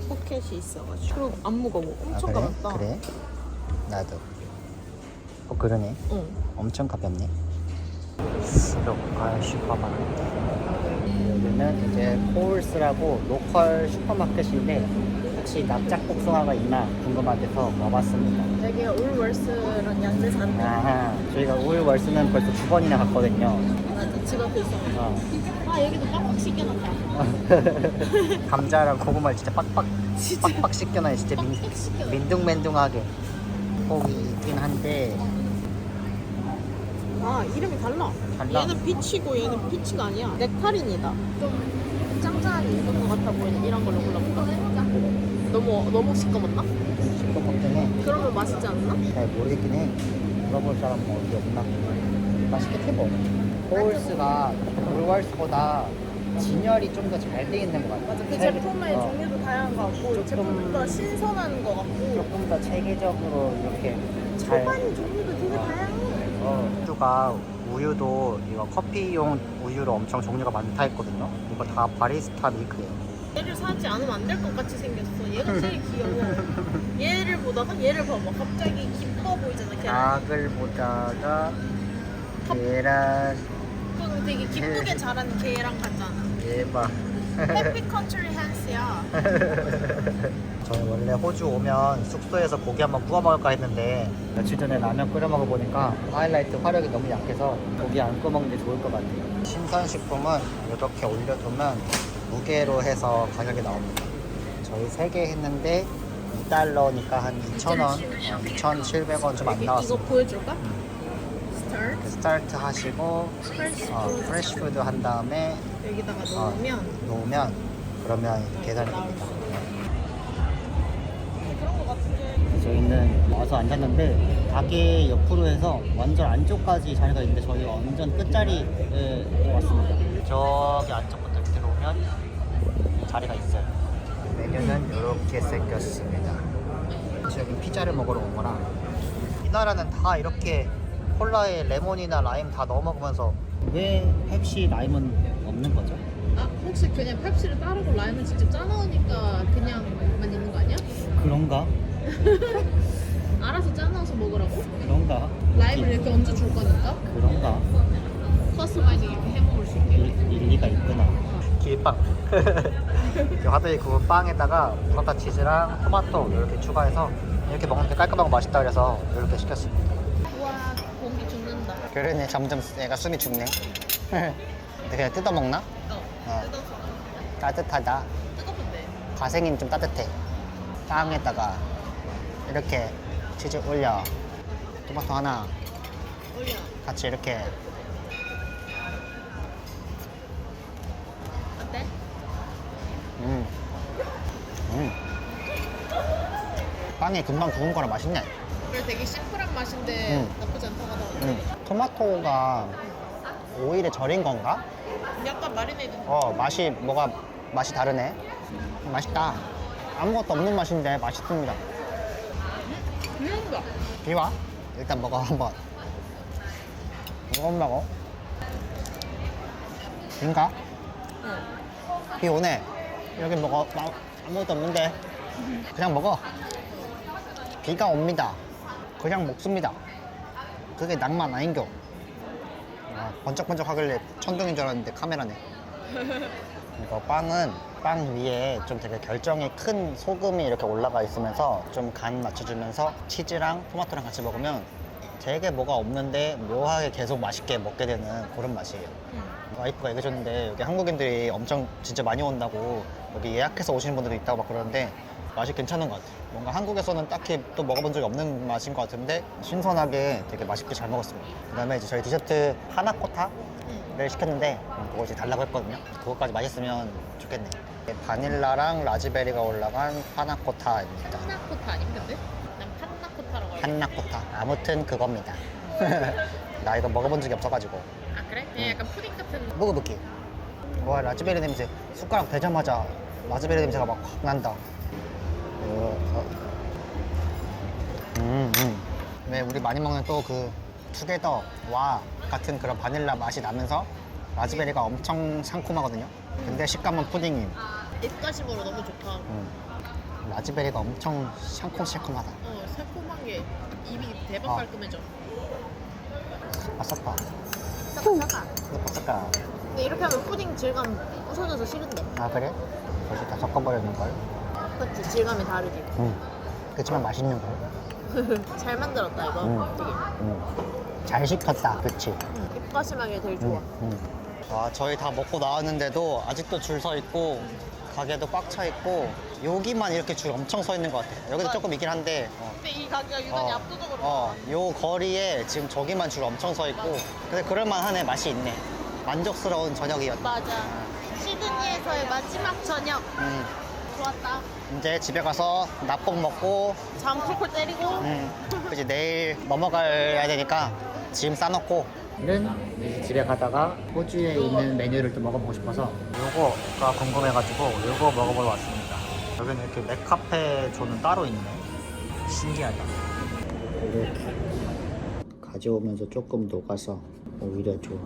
Speaker 4: 포켓이 있어가지고. 그리고 안 무거워.
Speaker 1: 아
Speaker 4: 엄청
Speaker 1: 그래?
Speaker 4: 가볍다.
Speaker 1: 그래? 나도. 그러네.
Speaker 4: 응.
Speaker 1: 엄청 가볍네. 로컬 슈퍼마켓. 여기는 이제 코울스라고 로컬 슈퍼마켓인데 혹시 납작 복숭아가 있나 궁금한데서 와봤습니다.
Speaker 4: 여기가 울월스랑 양대산.
Speaker 1: 아하, 저희가 울월스는 벌써 2번이나 갔거든요.
Speaker 4: 맞아. 집 앞에 있어.
Speaker 1: 어.
Speaker 4: 아 여기도 빡빡 씻겨놨다.
Speaker 1: 감자랑 고구마를 진짜 빡빡 씻겨놔요. 진짜 민둥맨둥하게. 거기 있긴 한데
Speaker 4: 아 이름이 달라.
Speaker 1: 달라?
Speaker 4: 얘는 피치고 얘는 피치가 아니야. 넥타린이다. 좀 짱짱하게 익은 것 같아 보이는 이런 걸로 골라볼까? 너무 시꺼먼나?
Speaker 1: 시끄럽긴 해.
Speaker 4: 그러면 맛있지 않나?
Speaker 1: 잘 모르겠긴 해. 물어볼 사람 뭐 어디 없나? 맛있겠지 뭐. 코울스가 울월스보다 진열이 좀 더 잘 돼 있는 것 같아.
Speaker 4: 맞아. 그 제품의 종류도 다양한 것 같고
Speaker 1: 조금-
Speaker 4: 제품보다 신선한 것 같고
Speaker 1: 조금 더 체계적으로 이렇게 잘.
Speaker 4: 초반 종류도 되게 다양해.
Speaker 1: 우유가 우유도 이거 커피용 우유로 엄청 종류가 많다 했거든요. 이거 다 바리스타 밀크예요.
Speaker 4: 얘를 사지 않으면 안 될 것 같이 생겼어. 얘가 제일 귀여워. 얘를 보다가 얘를 봐봐. 갑자기 기뻐 보이잖아. 걔랑.
Speaker 1: 닭을 보다가 계란
Speaker 4: 그건 되게 기쁘게 자란 걔랑 같잖아.
Speaker 1: 얘봐.
Speaker 4: 해피 컨트리 핸스야.
Speaker 1: 저희 원래 호주 오면 숙소에서 고기 한번 구워 먹을까 했는데 며칠 전에 라면 끓여 먹어보니까 하이라이트 화력이 너무 약해서 고기 안 구워 먹는 게 좋을 것 같아요. 신선식품은 이렇게 올려두면 무게로 해서 가격이 나옵니다. 저희 3개 했는데 2달러니까 한 2,000원, 2,700원 좀 안
Speaker 4: 이거
Speaker 1: 나왔습니다.
Speaker 4: 보여줄까? 스타트.
Speaker 1: 스타트 하시고 프레시푸드 한 다음에
Speaker 4: 여기다가
Speaker 1: 어.
Speaker 4: 놓으면
Speaker 1: 그러면 계산이 됩니다.
Speaker 4: 그런 거 같은데.
Speaker 1: 저희는 와서 앉았는데 가게 옆으로 해서 완전 안쪽까지 자리가 있는데 저희 완전 끝자리에 왔습니다. 저기 안쪽부터 밑으로 오면 자리가 있어요. 메뉴는 이렇게 생겼습니다. 여기 피자를 먹으러 온 거라 이 나라는 다 이렇게 콜라에 레몬이나 라임 다 넣어 먹으면서 왜 펩시 라임은 없는 거죠?
Speaker 4: 아 혹시 그냥 펩시를 따르고 라임을 직접 짜놓으니까 그냥만 있는 거 아니야?
Speaker 1: 그런가?
Speaker 4: 알아서 짜놓아서 먹으라고?
Speaker 1: 그런가?
Speaker 4: 라임을 이렇게 얹어 줄 거니까
Speaker 1: 그런가?
Speaker 4: 커스터마이징 이렇게 해 먹을 수 있게.
Speaker 1: 일리가 있구나. 길빵. 하드에 구운 빵에다가 브라타 치즈랑 토마토 이렇게 추가해서 이렇게 먹는 게 깔끔하고 맛있다 그래서 이렇게 시켰습니다.
Speaker 4: 우와 공기 죽는다.
Speaker 2: 그러네, 점점 애가 숨이 죽네. 그냥 뜯어먹나? 어.
Speaker 4: 뜯어서.
Speaker 2: 따뜻하다.
Speaker 4: 뜨겁은데.
Speaker 2: 가생이는 좀 따뜻해. 빵에다가 이렇게 치즈 올려. 토마토 하나
Speaker 4: 올려.
Speaker 2: 같이 이렇게.
Speaker 4: 어때?
Speaker 2: 빵이 금방 구운 거라 맛있네.
Speaker 4: 그래 되게 심플한 맛인데 나쁘지 않다고 하더라고.
Speaker 2: 토마토가 오일에 절인 건가?
Speaker 4: 약간 마리네이드.
Speaker 2: 맛이 다르네. 맛있다. 아무것도 없는 맛인데 맛있습니다.
Speaker 4: 비운다.
Speaker 2: 비와? 일단 먹어 한번. 먹어. 비인가?
Speaker 4: 응.
Speaker 2: 비 오네. 여기 먹어. 아무것도 없는데. 그냥 먹어. 비가 옵니다. 그냥 먹습니다. 그게 낭만 아닌겨. 아, 번쩍번쩍 하길래 천둥인 줄 알았는데 카메라네. 이거 빵 위에 좀 되게 결정이 큰 소금이 이렇게 올라가 있으면서 좀 간 맞춰주면서 치즈랑 토마토랑 같이 먹으면 되게 뭐가 없는데 묘하게 계속 맛있게 먹게 되는 그런 맛이에요. 와이프가 얘기해줬는데 여기 한국인들이 엄청 진짜 많이 온다고 여기 예약해서 오시는 분들도 있다고 막 그러는데 맛이 괜찮은 것 같아요. 뭔가 한국에서는 딱히 또 먹어본 적이 없는 맛인 것 같은데 신선하게 되게 맛있게 잘 먹었습니다. 그다음에 이제 저희 디저트 하나코타를 시켰는데 그거 이제 달라고 했거든요. 그거까지 맛있으면 좋겠네. 바닐라랑 라즈베리가 올라간 파나코타입니다.
Speaker 4: 판나코타 아님 근데? 난 판나코타라고 알고.
Speaker 2: 판나코타. 아무튼 그겁니다. 나 이거 먹어본 적이 없어가지고.
Speaker 4: 아 그래? 그냥 약간 푸딩 같은.
Speaker 2: 먹어볼게. 와, 라즈베리 냄새. 숟가락 대자마자 라즈베리 냄새가 막 확 난다. 왜 우리 많이 먹는 또 그 투게더와 같은 그런 바닐라 맛이 나면서 라즈베리가 엄청 상콤하거든요. 근데 식감은 푸딩임.
Speaker 4: 입가심으로 너무 좋다.
Speaker 2: 라즈베리가 엄청 샹콤시콤하다.
Speaker 4: 새콤한 게 입이 대박
Speaker 2: 어.
Speaker 4: 깔끔해져.
Speaker 2: 아싸파.
Speaker 4: 사까.
Speaker 2: 아싸까.
Speaker 4: 근데 이렇게 하면 푸딩 질감 부서져서 싫은데.
Speaker 2: 아, 그래? 벌써 다 섞어버리는 걸?
Speaker 4: 그치 질감이 다르지.
Speaker 2: 그치만 맛있는 걸?
Speaker 4: 잘 만들었다 이거. 되게.
Speaker 2: 잘 시켰다. 그치?
Speaker 4: 입가심하게 제일 좋아.
Speaker 2: 와, 저희 다 먹고 나왔는데도 아직도 줄 서 있고 가게도 꽉 차 있고 여기만 이렇게 줄 엄청 서 있는 것 같아요. 여기도 조금 있긴 한데
Speaker 4: 근데 이 가게가 유난히 압도적으로.
Speaker 2: 요 거리에 지금 저기만 줄 엄청 서 있고 근데 그럴만하네. 맛이 있네. 만족스러운 저녁이었다.
Speaker 4: 맞아. 시드니에서의 마지막 저녁. 좋았다.
Speaker 2: 이제 집에 가서 nap봉 먹고
Speaker 4: 잠 콜콜 때리고.
Speaker 2: 이제 내일 넘어가야 되니까 짐 싸놓고
Speaker 1: 는 집에 가다가 호주에 있는 메뉴를 또 먹어보고 싶어서 요거가 궁금해가지고 요거 먹어보러 왔습니다. 여기는 이렇게 맥카페 존은 따로 있네. 신기하다. 이렇게 가져오면서 조금 녹아서 오히려 좋아.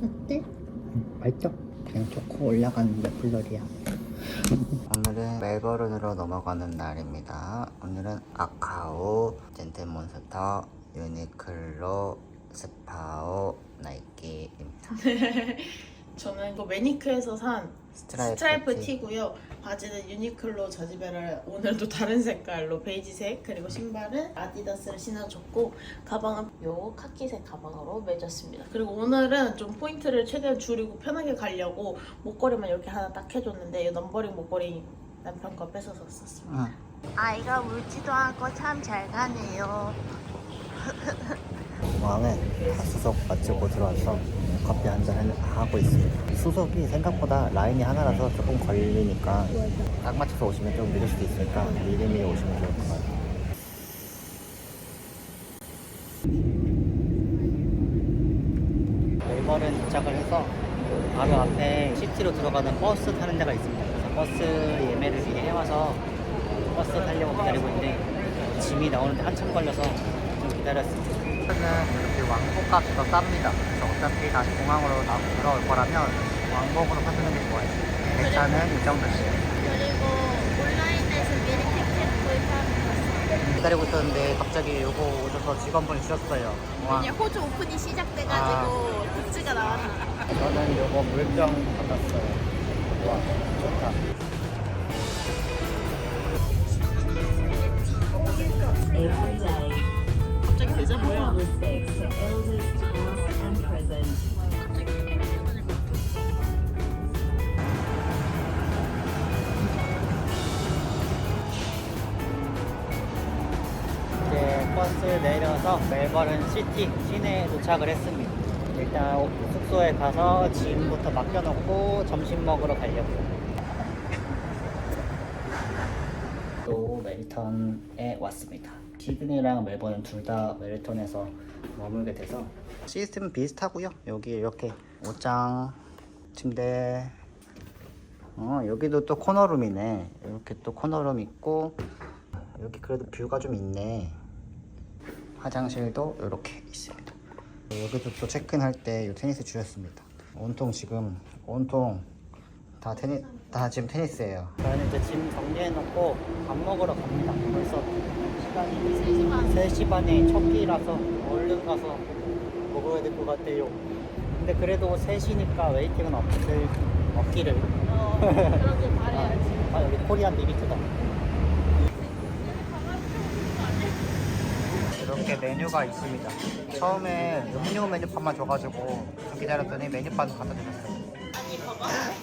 Speaker 1: 어때? 맛있죠? 그냥 좋고 올라가는 맥플러리야. 오늘은 멜버른으로 넘어가는 날입니다. 오늘은 아카오, 젠틀몬스터, 유니클로, 스파오, 나이키입니다.
Speaker 3: 저는 이거 매니크에서 산 스트라이프
Speaker 1: 티.
Speaker 3: 티고요. 바지는 유니클로 저지배를 오늘도 다른 색깔로 베이지색, 그리고 신발은 아디다스를 신어줬고 가방은 요 카키색 가방으로 매줬습니다. 그리고 오늘은 좀 포인트를 최대한 줄이고 편하게 가려고 목걸이만 이렇게 하나 딱 해줬는데 이 넘버링 목걸이 남편 거 뺏어서 썼습니다. 아이가 울지도 않고 참 잘 가네요.
Speaker 1: 공항에 수속 마치고 들어와서 커피 한잔 하고 있습니다. 수속이 생각보다 라인이 하나라서 조금 걸리니까 딱 맞춰서 오시면 좀 늦을 수도 있으니까 미리미리 오시면 좋을 것 같아요. 멜버른 도착을 해서 바로 앞에 시티로 들어가는 버스 타는 데가 있습니다. 그래서 버스 예매를 미리 해와서 버스 타려고 기다리고 있는데 짐이 나오는데 한참 걸려서 좀 기다렸습니다. 버스는 이렇게 왕복값이 더 쌉니다. 그래서 어차피 다시 공항으로 들어올 거라면 왕복으로 타시는 게 좋아요. 내 차는 이 정도씩.
Speaker 5: 그리고 온라인에서 미리 티켓 구입하는 거.
Speaker 1: 기다리고 있었는데 갑자기 요거 오셔서 직원분이 주셨어요. 와,
Speaker 5: 이제 호주 오픈이 시작돼가지고 굿즈가 나왔는데.
Speaker 1: 저는 요거 물병 받았어요. 와, 좋다.
Speaker 4: 갑자기 되자 뭐야?
Speaker 1: 이제 버스 내려서 멜버른 시티 시내에 도착을 했습니다. 일단 숙소에 가서 짐부터 맡겨놓고 점심 먹으러 가려고요. 또 멜턴에 왔습니다. 시드니랑 멜버른 둘 다 멜턴에서 머물게 돼서 시스템은 비슷하고요. 여기 이렇게 옷장, 침대, 여기도 또 코너룸이네. 이렇게 또 코너룸 있고 여기 그래도 뷰가 좀 있네. 화장실도 이렇게 있습니다. 여기도 또 체크인할 때 이 테니스 주셨습니다. 온통 지금 다 지금 테니스예요. 저희는 이제 짐 정리해놓고 밥 먹으러 갑니다. 벌써 시간이 3시 반에 첫 끼라서 얼른 가서 먹어야 될 것 같아요. 근데 그래도 3시니까 웨이팅은 없기를.
Speaker 4: 그러길 바래야지.
Speaker 1: 여기 코리안 비비큐다. 이렇게 메뉴가 있습니다. 처음에 음료 메뉴판만 줘가지고 좀 기다렸더니 메뉴판 갖다 주셨어요.
Speaker 4: 아니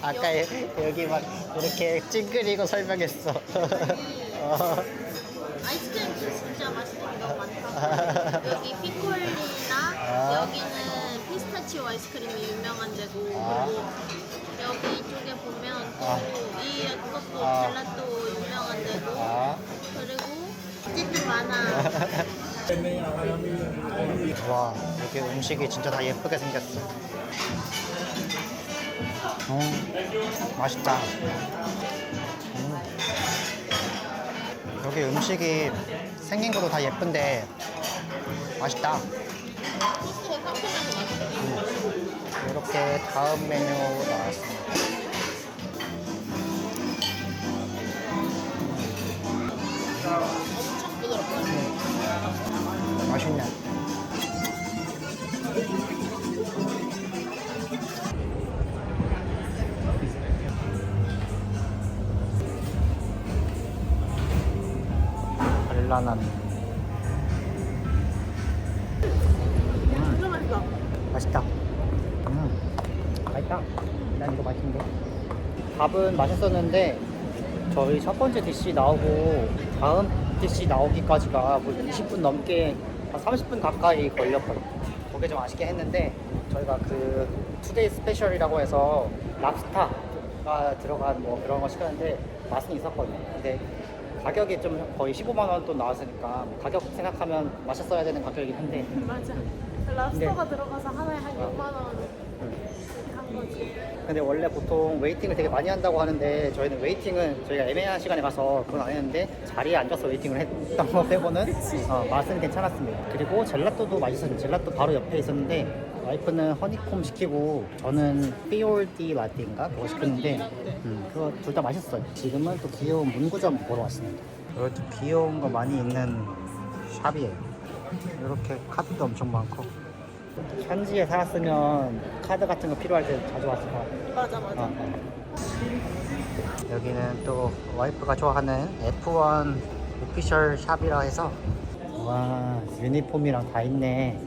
Speaker 2: 아까 여기 막 이렇게 찡그리고 설명했어.
Speaker 3: 아이스크림 진짜 맛있는 게 너무 많다. 여기 피콜리나 여기는 피스타치오 아이스크림이 유명한 데고 그리고 여기 이쪽에 보면 또 이것도 젤라또 유명한 데고 그리고 어쨌든 많아.
Speaker 2: 와, 여기 음식이 진짜 다 예쁘게 생겼어. 맛있다. 여기 음식이 생긴 것도 다 예쁜데 맛있다. 이렇게 다음 메뉴 나왔습니다. 맛있네. 발라난.
Speaker 4: 진짜 맛있다.
Speaker 2: 맛있다. 맛있다. 난 이거 맛있는데. 밥은 맛있었는데 저희 첫 번째 디시 나오고 다음 디시 나오기까지가 뭐 20분 넘게 한 30분 가까이 걸렸거든요. 그게 좀 아쉽게 했는데 저희가 그 투데이 스페셜이라고 해서 랍스타가 들어간 뭐 그런 거 시켰는데 맛은 있었거든요. 근데 가격이 좀 거의 15만 원 돈 나왔으니까 가격 생각하면 맛있어야 되는 가격이긴 한데
Speaker 4: 맞아. 랍스터가 들어가서 하나에 한 6만 원 이렇게 한 거지.
Speaker 2: 근데 원래 보통 웨이팅을 되게 많이 한다고 하는데 저희는 웨이팅은 저희가 애매한 시간에 가서 그건 안 했는데 자리에 앉아서 웨이팅을 했던 거 빼고는 맛은 괜찮았습니다. 그리고 젤라또도 맛있었는데 젤라또 바로 옆에 있었는데 와이프는 허니콤 시키고 저는 피올디 라떼인가 그거 시켰는데 그거 둘 다 맛있어요. 지금은 또 귀여운 문구점 보러 왔습니다. 이것도 귀여운 거 많이 있는 샵이에요. 이렇게 카드도 엄청 많고 현지에 살았으면 카드 같은 거 필요할 때 자주 왔을 것 같아요.
Speaker 4: 맞아.
Speaker 2: 여기는 또 와이프가 좋아하는 F1 오피셜 샵이라 해서 와 유니폼이랑 다 있네.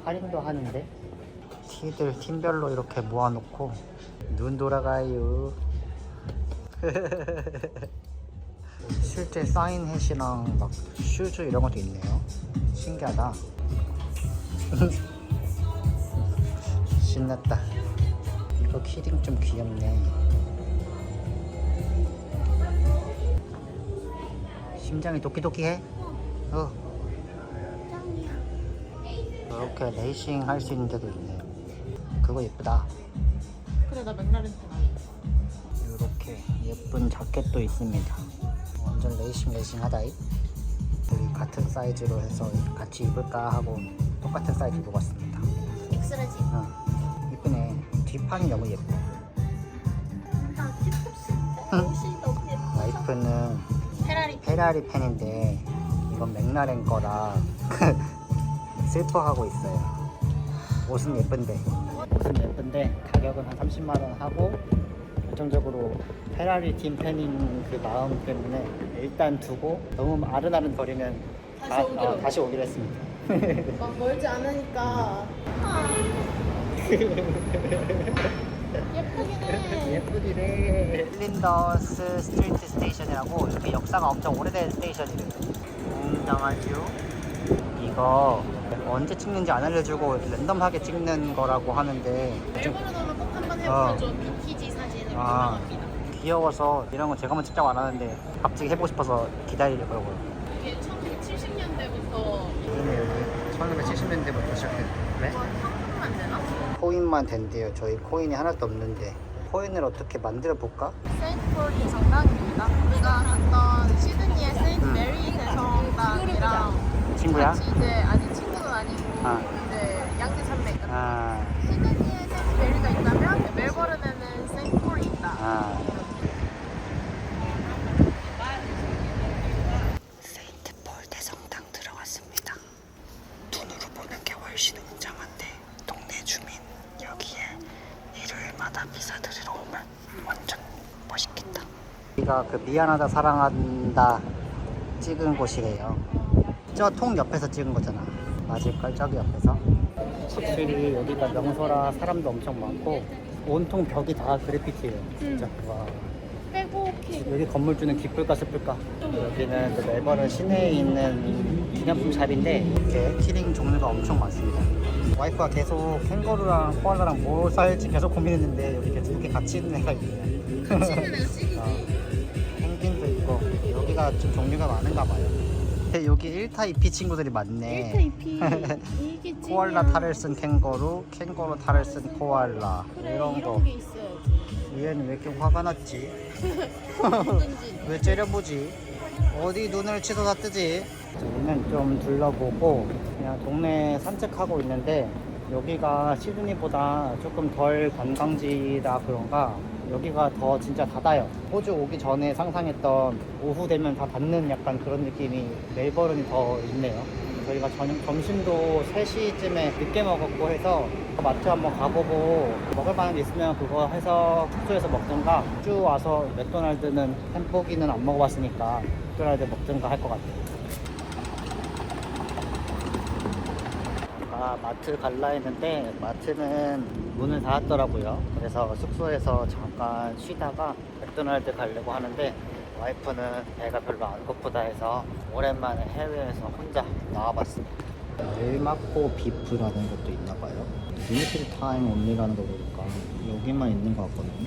Speaker 2: 할인도 하는데 티들 팀별로 이렇게 모아놓고 눈 돌아가요. 실제 사인햇이랑 막 슈즈 이런 것도 있네요. 신기하다. 신났다. 이거 키링 좀 귀엽네. 심장이 도끼도끼해? 이렇게 레이싱 할 수 있는 데도 있네요. 그거 예쁘다.
Speaker 4: 그래 나 맥라렌
Speaker 2: 이렇게 예쁜 자켓도 있습니다. 완전 레이싱 하다이. 여기 같은 사이즈로 해서 같이 입을까 하고 똑같은 사이즈 입고 왔습니다.
Speaker 3: 엑스라지.
Speaker 2: 이쁘네. 뒷판이 너무 예뻐.
Speaker 3: 나 tip없이 옷이 너무 예뻐.
Speaker 2: 와이프는 페라리 팬인데 이건 맥라렌 거라 슬퍼하고 있어요. 옷은 예쁜데 가격은 한 30만 원 하고 결정적으로 페라리 팀 팬인 그 마음 때문에 일단 두고 너무 아른아른 거리면 다시 오기로 했습니다.
Speaker 4: 막 멀지 않으니까 예쁘긴 해.
Speaker 2: 예쁘디래. 플린더스 스트리트 스테이션이라고 여기 역사가 엄청 오래된 스테이션이래요. 정말요? 이거 언제 찍는지 안 알려주고 랜덤하게 찍는 거라고 하는데
Speaker 4: 멜버른 오면 꼭 한번 해보죠. 빈티지 사진을 유명합니다.
Speaker 2: 귀여워서 이런 건 제가 한번 찍자고 안 하는데 갑자기 해보고 싶어서 기다리려고요.
Speaker 4: 이게 1970년대부터
Speaker 2: 그러면 여기 1970년대부터 시작했네?
Speaker 4: 한국만 되나?
Speaker 2: 코인만 된대요. 저희 코인이 하나도 없는데 코인을 어떻게 만들어 볼까?
Speaker 4: 세인트폴이 성당입니다. 우리가 갔던 시드니의 세인트 메리 대성당이랑
Speaker 2: 친구야?
Speaker 4: 같이 이제 아니 친구는 아니고 이제 양대 산맥. 시드니에 세인트 메리가 있다면 멜버른에는 세인트폴이 있다.
Speaker 2: 세인트폴 대성당 들어왔습니다. 눈으로 보는 게 훨씬 웅장한데 동네 주민 여기에 일요일마다 미사 드리러 오면 완전 멋있겠다. 여기가 그 미안하다 사랑한다 찍은 곳이래요. 저 통 옆에서 찍은 거잖아. 맞을걸? 저기 옆에서. 확실히 여기가 명소라 사람도 엄청 많고
Speaker 1: 온통 벽이 다 그래피티예요. 진짜. 와.
Speaker 4: 빼곡히.
Speaker 1: 여기 건물주는 기쁠까 슬플까? 여기는 그 멜버른 시내에 있는 기념품 샵인데 이렇게 키링 종류가 엄청 많습니다. 와이프가 계속 캥거루랑 코알라랑 뭐 살지 계속 고민했는데 여기 두 개 같이 있는 애가 있네요. 같이 있는 애가 찌개지. 펭귄도 있고 여기가 좀 종류가 많은가 봐요. 근데 여기 1타 2피 친구들이 많네.
Speaker 4: 1타 2피. 이게 찐이야.
Speaker 1: 코알라 탈을 쓴 캥거루, 캥거루 탈을 쓴 코알라
Speaker 4: 그래,
Speaker 1: 이런 거.
Speaker 4: 이런 게 있어야지.
Speaker 1: 얘는 왜 이렇게 화가 났지? 왜 째려보지? 어디 눈을 치솟아 뜨지? 저희는 좀 둘러보고 그냥 동네 산책하고 있는데 여기가 시드니보다 조금 덜 관광지라 그런가 여기가 더 진짜 닫아요. 호주 오기 전에 상상했던 오후 되면 다 닫는 약간 그런 느낌이 멜버른이 더 있네요. 저희가 점심도 3시쯤에 늦게 먹었고 해서 마트 한번 가보고 먹을 만한 게 있으면 그거 해서 숙소에서 먹든가 쭉 와서 맥도날드는 햄버기는 안 먹어봤으니까 맥도날드 먹든가 할 것 같아요. 마트를 갈라 했는데 마트는 문을 닫았더라고요. 그래서 숙소에서 잠깐 쉬다가 맥도날드 가려고 하는데 와이프는 배가 별로 안 고프다 해서 오랜만에 해외에서 혼자 나와봤습니다. 웰마코 비프라는 것도 있나봐요. 리미티드 타임 온리라는 거 보니까 여기만 있는 것 같거든요.